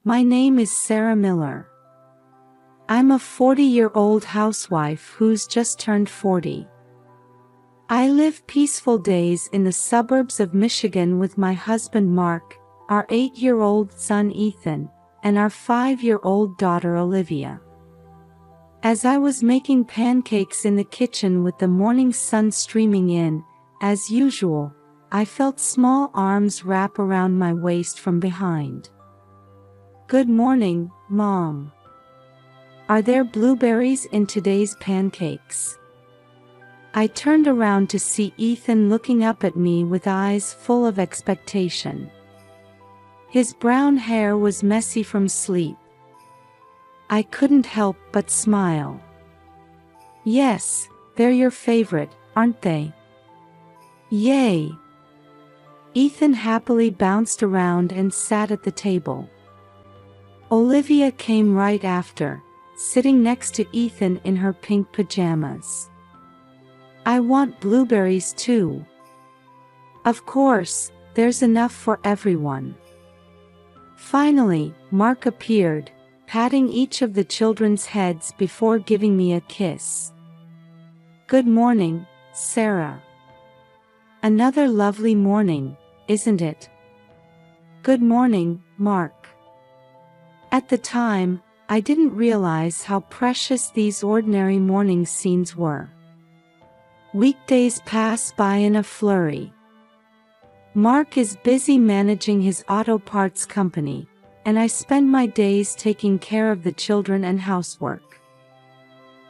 My name is Sarah Miller. I'm a 40-year-old housewife who's just turned 40. I live peaceful days in the suburbs of Michigan with my husband Mark, our 8-year-old son Ethan, and our 5-year-old daughter Olivia. As I was making pancakes in the kitchen with the morning sun streaming in, as usual, I felt small arms wrap around my waist from behind. "Good morning, Mom. Are there blueberries in today's pancakes?" I turned around to see Ethan looking up at me with eyes full of expectation. His brown hair was messy from sleep. I couldn't help but smile. "Yes, they're your favorite, aren't they?" "Yay!" Ethan happily bounced around and sat at the table. Olivia came right after, sitting next to Ethan in her pink pajamas. "I want blueberries too." "Of course, there's enough for everyone." Finally, Mark appeared, patting each of the children's heads before giving me a kiss. "Good morning, Sarah. Another lovely morning, isn't it?" "Good morning, Mark." At the time, I didn't realize how precious these ordinary morning scenes were. Weekdays pass by in a flurry. Mark is busy managing his auto parts company, and I spend my days taking care of the children and housework.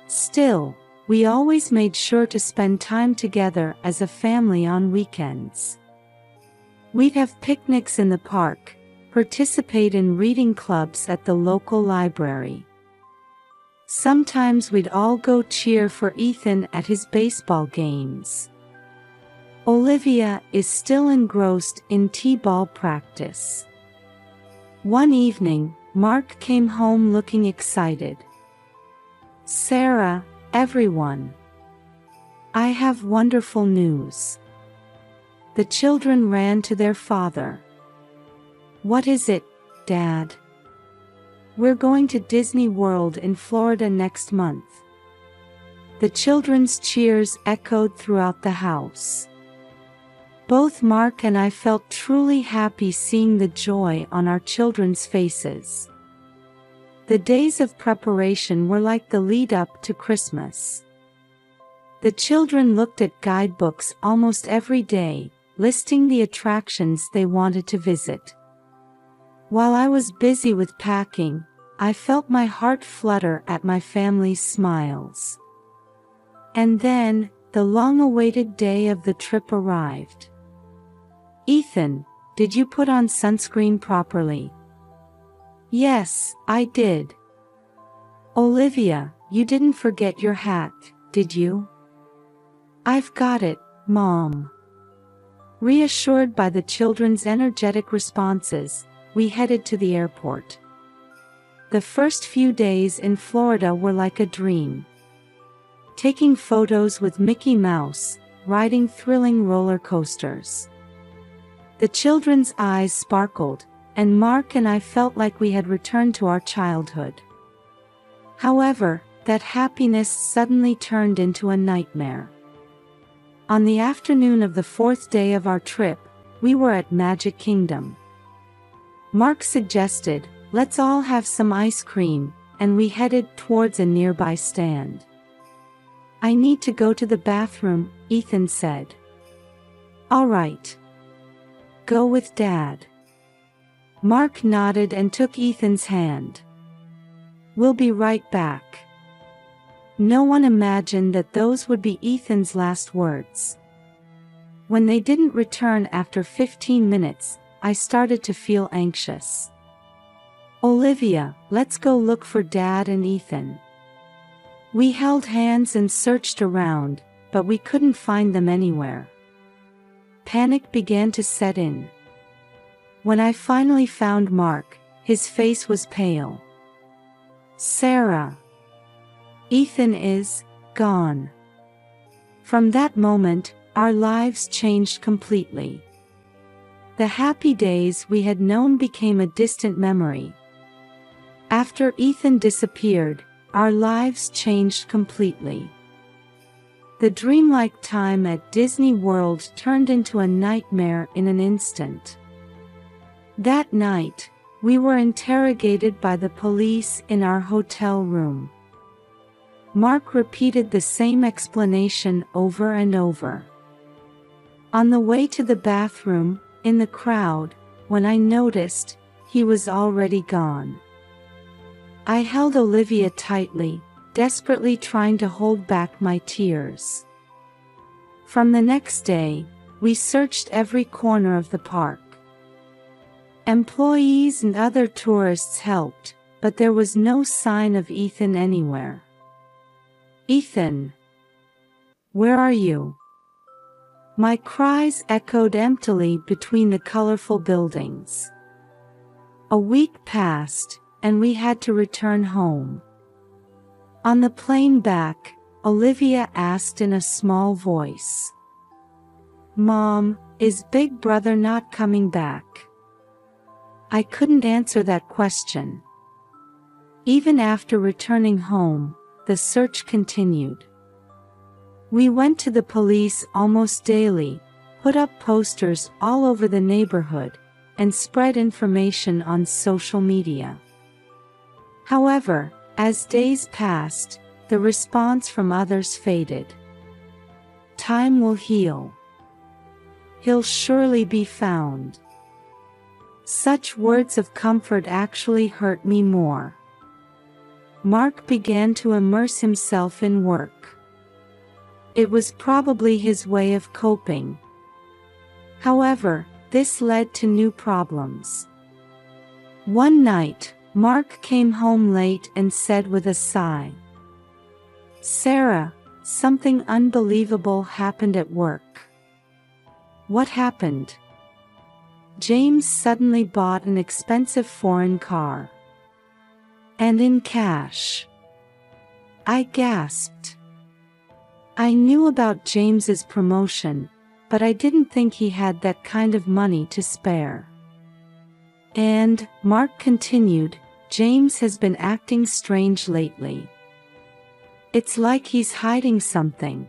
Still, we always made sure to spend time together as a family on weekends. We'd have picnics in the park, participate in reading clubs at the local library. Sometimes we'd all go cheer for Ethan at his baseball games. Olivia is still engrossed in t-ball practice. One evening, Mark came home looking excited. "Sarah, everyone. I have wonderful news." The children ran to their father. "What is it, Dad?" "We're going to Disney World in Florida next month." The children's cheers echoed throughout the house. Both Mark and I felt truly happy seeing the joy on our children's faces. The days of preparation were like the lead-up to Christmas. The children looked at guidebooks almost every day, listing the attractions they wanted to visit. While I was busy with packing, I felt my heart flutter at my family's smiles. And then, the long-awaited day of the trip arrived. "Ethan, did you put on sunscreen properly?" "Yes, I did." "Olivia, you didn't forget your hat, did you?" "I've got it, Mom." Reassured by the children's energetic responses, we headed to the airport. The first few days in Florida were like a dream. Taking photos with Mickey Mouse, riding thrilling roller coasters. The children's eyes sparkled, and Mark and I felt like we had returned to our childhood. However, that happiness suddenly turned into a nightmare. On the afternoon of the 4th day of our trip, we were at Magic Kingdom. Mark suggested, "Let's all have some ice cream," and we headed towards a nearby stand. "I need to go to the bathroom," Ethan said. "All right. Go with Dad." Mark nodded and took Ethan's hand. "We'll be right back." No one imagined that those would be Ethan's last words. When they didn't return after 15 minutes, I started to feel anxious. "Olivia, let's go look for Dad and Ethan." We held hands and searched around, but we couldn't find them anywhere. Panic began to set in. When I finally found Mark, his face was pale. "Sarah, Ethan is gone." From that moment, our lives changed completely. The happy days we had known became a distant memory, After Ethan disappeared, our lives changed completely. The dreamlike time at Disney World turned into a nightmare in an instant. That night, we were interrogated by the police in our hotel room. Mark repeated the same explanation over and over. On the way to the bathroom, in the crowd, when I noticed, he was already gone. I held Olivia tightly, desperately trying to hold back my tears. From the next day, we searched every corner of the park. Employees and other tourists helped, but there was no sign of Ethan anywhere. Ethan! Where are you? My cries echoed emptily between the colorful buildings. A week passed, and we had to return home. On the plane back, Olivia asked in a small voice, "Mom, is Big Brother not coming back?" I couldn't answer that question. Even after returning home, the search continued. We went to the police almost daily, put up posters all over the neighborhood, and spread information on social media. However, as days passed, the response from others faded. Time will heal. He'll surely be found. Such words of comfort actually hurt me more. Mark began to immerse himself in work. It was probably his way of coping. However, this led to new problems. One night, Mark came home late and said with a sigh, "Sarah, something unbelievable happened at work." What happened? James suddenly bought an expensive foreign car. And in cash. I gasped. I knew about James's promotion, but I didn't think he had that kind of money to spare. And, Mark continued, James has been acting strange lately. It's like he's hiding something.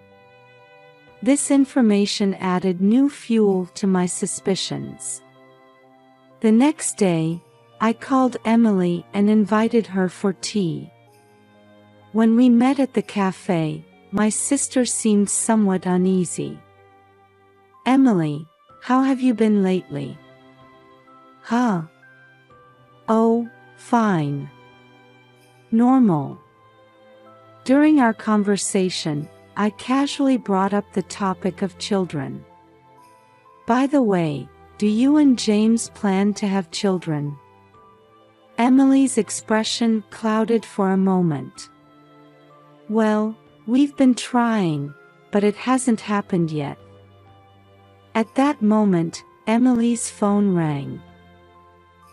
This information added new fuel to my suspicions. The next day, I called Emily and invited her for tea. When we met at the cafe, my sister seemed somewhat uneasy. "Emily, how have you been lately?" "Huh? Oh, fine. Normal." During our conversation, I casually brought up the topic of children. "By the way, do you and James plan to have children?" Emily's expression clouded for a moment. "Well, we've been trying, but it hasn't happened yet." At that moment, Emily's phone rang.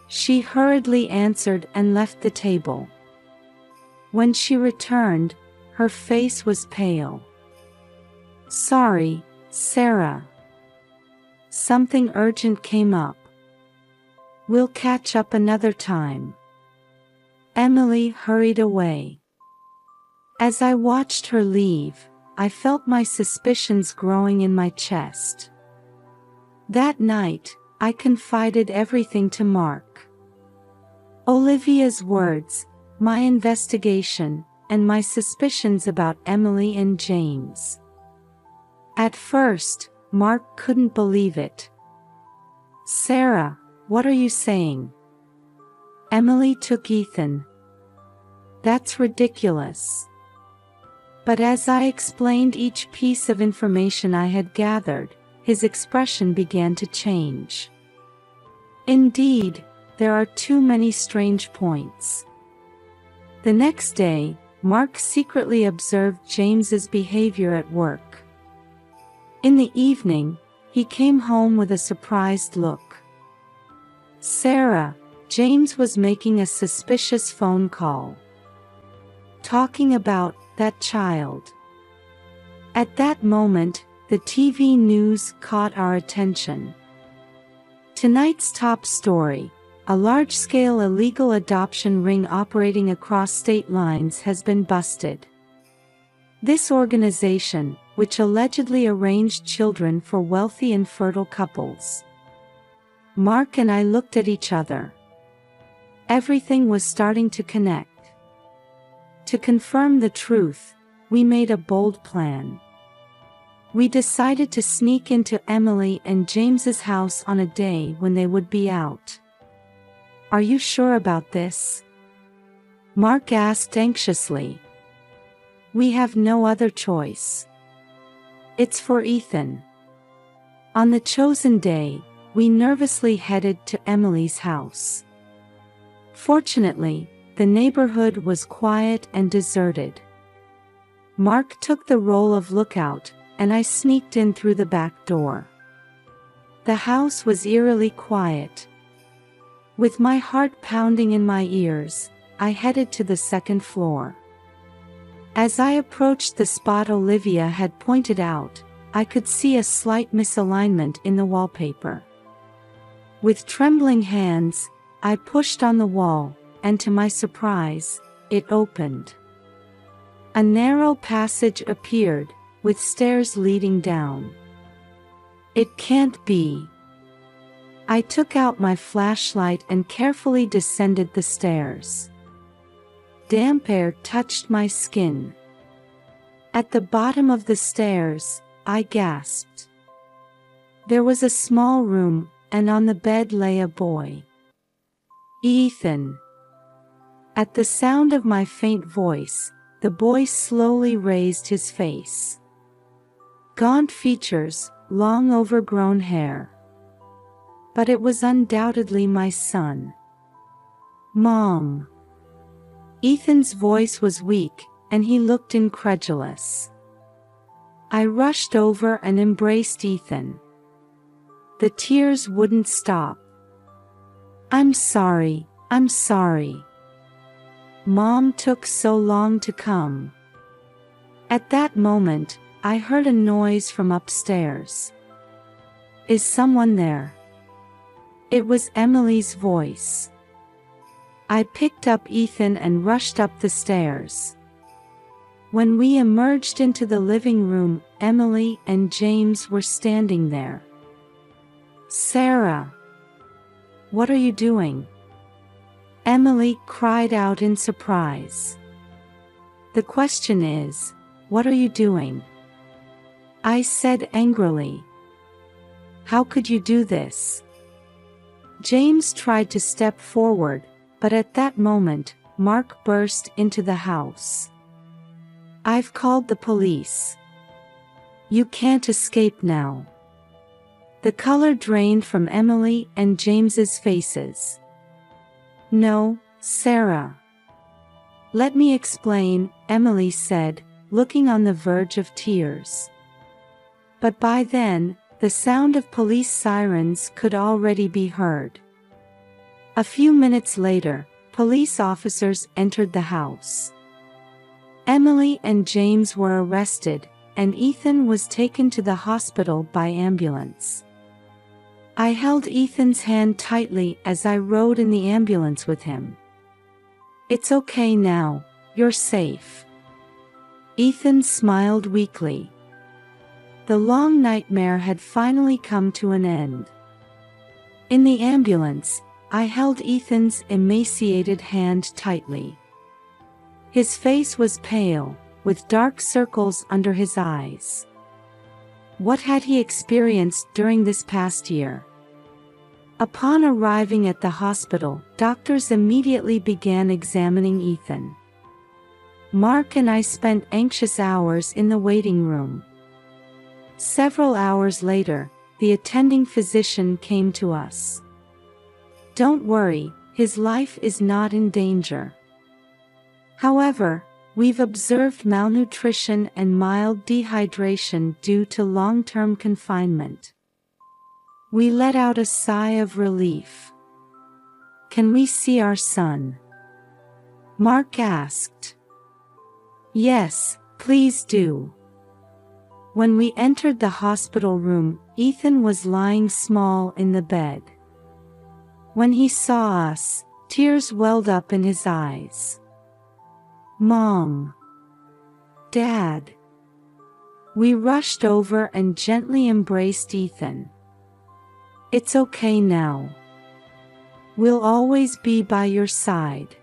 She hurriedly answered and left the table. When she returned, her face was pale. "Sorry, Sarah. Something urgent came up. We'll catch up another time." Emily hurried away. As I watched her leave, I felt my suspicions growing in my chest. That night, I confided everything to Mark. Olivia's words, my investigation, and my suspicions about Emily and James. At first, Mark couldn't believe it. "Sarah, what are you saying?" "Emily took Ethan." "That's ridiculous." But as I explained each piece of information I had gathered, his expression began to change. Indeed, there are too many strange points. The next day, Mark secretly observed James's behavior at work. In the evening, he came home with a surprised look. "Sarah, James was making a suspicious phone call. Talking about that child." At that moment, the TV news caught our attention. Tonight's top story: A large-scale illegal adoption ring operating across state lines has been busted. This organization, which allegedly arranged children for wealthy and fertile couples. Mark and I looked at each other. Everything was starting to connect. To confirm the truth, we made a bold plan. We decided to sneak into Emily and James's house on a day when they would be out. "Are you sure about this?" Mark asked anxiously. "We have no other choice. It's for Ethan." On the chosen day, we nervously headed to Emily's house. Fortunately, the neighborhood was quiet and deserted. Mark took the role of lookout, and I sneaked in through the back door. The house was eerily quiet. With my heart pounding in my ears, I headed to the second floor. As I approached the spot Olivia had pointed out, I could see a slight misalignment in the wallpaper. With trembling hands, I pushed on the wall, and to my surprise, it opened. A narrow passage appeared, with stairs leading down. "It can't be." I took out my flashlight and carefully descended the stairs. Damp air touched my skin. At the bottom of the stairs, I gasped. There was a small room, and on the bed lay a boy. "Ethan." At the sound of my faint voice, the boy slowly raised his face. Gaunt features, long overgrown hair. But it was undoubtedly my son. "Mom." Ethan's voice was weak, and he looked incredulous. I rushed over and embraced Ethan. The tears wouldn't stop. I'm sorry. Mom took so long to come." At that moment, I heard a noise from upstairs. "Is someone there?" It was Emily's voice. I picked up Ethan and rushed up the stairs. When we emerged into the living room, Emily and James were standing there. "Sarah, what are you doing?" Emily cried out in surprise. "The question is, what are you doing?" I said angrily. "How could you do this?" James tried to step forward, but at that moment, Mark burst into the house. "I've called the police. You can't escape now." The color drained from Emily and James's faces. "No, Sarah. Let me explain," Emily said, looking on the verge of tears. But by then, the sound of police sirens could already be heard. A few minutes later, police officers entered the house. Emily and James were arrested, and Ethan was taken to the hospital by ambulance. I held Ethan's hand tightly as I rode in the ambulance with him. "It's okay now, you're safe." Ethan smiled weakly. The long nightmare had finally come to an end. In the ambulance, I held Ethan's emaciated hand tightly. His face was pale, with dark circles under his eyes. What had he experienced during this past year? Upon arriving at the hospital, doctors immediately began examining Ethan. Mark and I spent anxious hours in the waiting room. Several hours later, the attending physician came to us. "Don't worry, his life is not in danger. However, we've observed malnutrition and mild dehydration due to long-term confinement." We let out a sigh of relief. "Can we see our son?" Mark asked. "Yes, please do." When we entered the hospital room, Ethan was lying small in the bed. When he saw us, tears welled up in his eyes. "Mom! Dad!" We rushed over and gently embraced Ethan. "It's okay now. We'll always be by your side."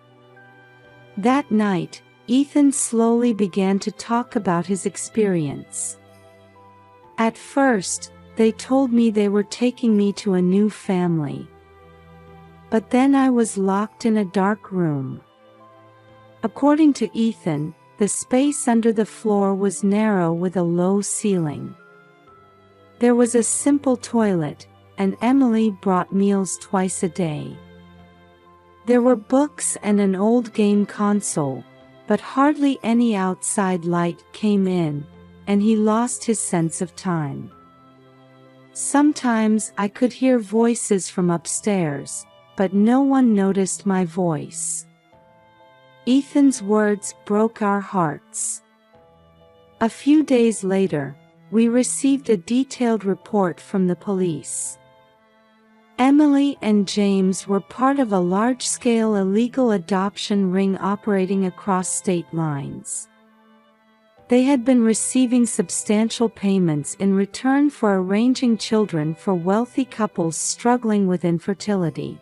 That night, Ethan slowly began to talk about his experience. At first, they told me they were taking me to a new family. But then I was locked in a dark room. According to Ethan, the space under the floor was narrow with a low ceiling. There was a simple toilet, and Emily brought meals twice a day. There were books and an old game console, but hardly any outside light came in, and he lost his sense of time. Sometimes I could hear voices from upstairs, but no one noticed my voice. Ethan's words broke our hearts. A few days later, we received a detailed report from the police. Emily and James were part of a large-scale illegal adoption ring operating across state lines. They had been receiving substantial payments in return for arranging children for wealthy couples struggling with infertility.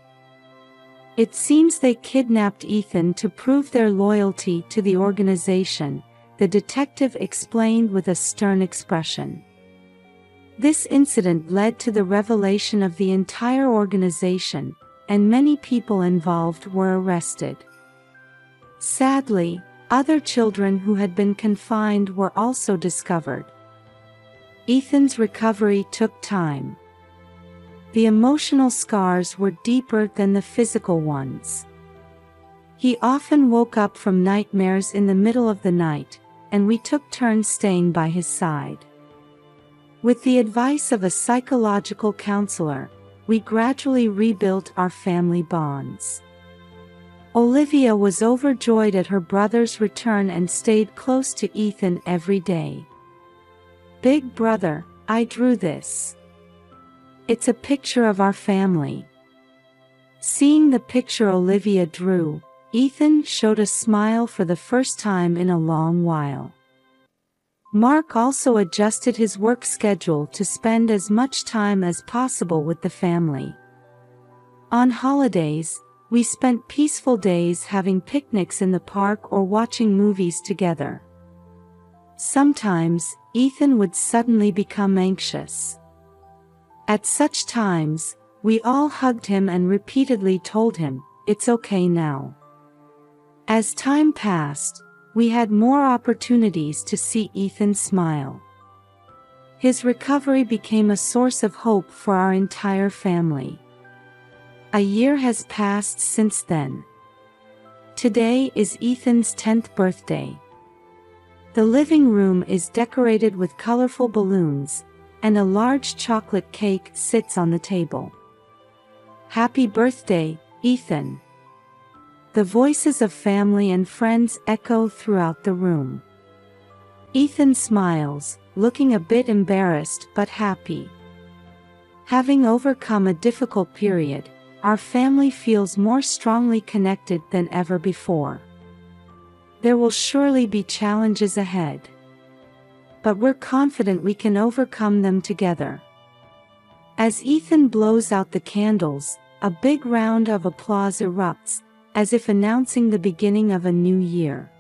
It seems they kidnapped Ethan to prove their loyalty to the organization, the detective explained with a stern expression. This incident led to the revelation of the entire organization, and many people involved were arrested. Sadly, other children who had been confined were also discovered. Ethan's recovery took time. The emotional scars were deeper than the physical ones. He often woke up from nightmares in the middle of the night, and we took turns staying by his side. With the advice of a psychological counselor, we gradually rebuilt our family bonds. Olivia was overjoyed at her brother's return and stayed close to Ethan every day. "Big brother, I drew this. It's a picture of our family." Seeing the picture Olivia drew, Ethan showed a smile for the first time in a long while. Mark also adjusted his work schedule to spend as much time as possible with the family. On holidays, we spent peaceful days having picnics in the park or watching movies together. Sometimes, Ethan would suddenly become anxious. At such times, we all hugged him and repeatedly told him, "It's okay now." As time passed, we had more opportunities to see Ethan smile. His recovery became a source of hope for our entire family. A year has passed since then. Today is Ethan's 10th birthday. The living room is decorated with colorful balloons, and a large chocolate cake sits on the table. "Happy birthday, Ethan." The voices of family and friends echo throughout the room. Ethan smiles, looking a bit embarrassed but happy. Having overcome a difficult period, our family feels more strongly connected than ever before. There will surely be challenges ahead, but we're confident we can overcome them together. As Ethan blows out the candles, a big round of applause erupts, as if announcing the beginning of a new year.